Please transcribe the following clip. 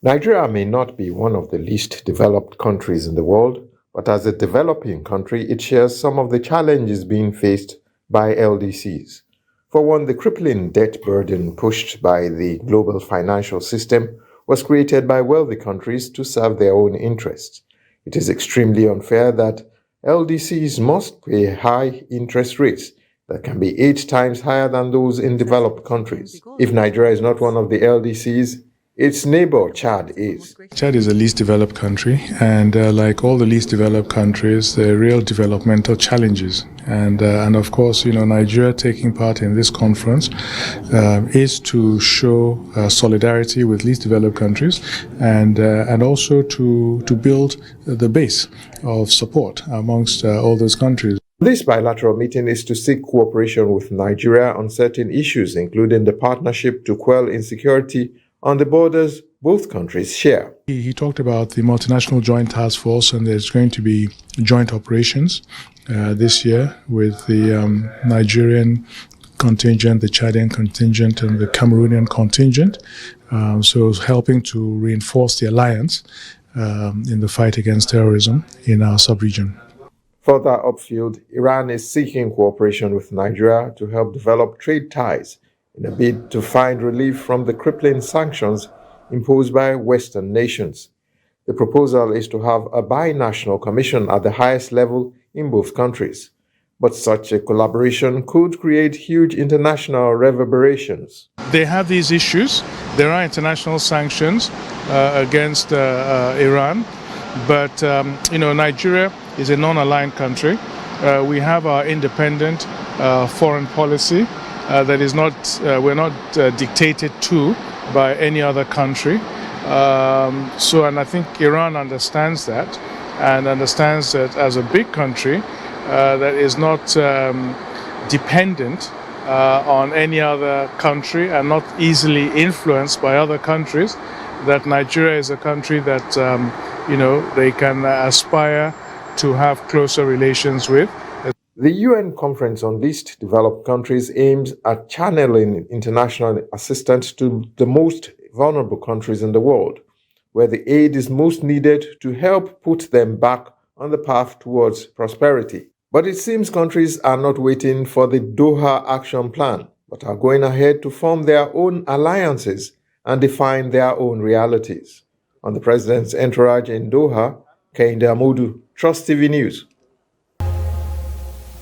Nigeria may not be one of the least developed countries in the world, but as a developing country, it shares some of the challenges being faced by LDCs. For one, the crippling debt burden pushed by the global financial system was created by wealthy countries to serve their own interests. It is extremely unfair that LDCs must pay high interest rates that can be 8 times higher than those in developed countries. If Nigeria is not one of the LDCs, its neighbor, Chad, is. Chad is the least developed country, and like all the least developed countries, there are real developmental challenges. And of course, Nigeria taking part in this conference is to show solidarity with least developed countries, and also to build the base of support amongst all those countries. This bilateral meeting is to seek cooperation with Nigeria on certain issues, including the partnership to quell insecurity on the borders both countries share. He talked about the multinational joint task force, and there's going to be joint operations this year with the Nigerian contingent, the Chadian contingent, and the Cameroonian contingent. So helping to reinforce the alliance in the fight against terrorism in our sub-region. Further upfield, Iran is seeking cooperation with Nigeria to help develop trade ties in a bid to find relief from the crippling sanctions imposed by Western nations. The proposal is to have a binational commission at the highest level in both countries. But such a collaboration could create huge international reverberations. They have these issues. There are international sanctions against Iran, but Nigeria is a non-aligned country. We have our independent foreign policy. That is not, we're not dictated to by any other country. And I think Iran understands that, and understands that as a big country that is not dependent on any other country and not easily influenced by other countries, that Nigeria is a country that, they can aspire to have closer relations with. The UN Conference on Least Developed Countries aims at channeling international assistance to the most vulnerable countries in the world, where the aid is most needed to help put them back on the path towards prosperity. But it seems countries are not waiting for the Doha Action Plan, but are going ahead to form their own alliances and define their own realities. On the President's entourage in Doha, Kehinde Amodu, Trust TV News.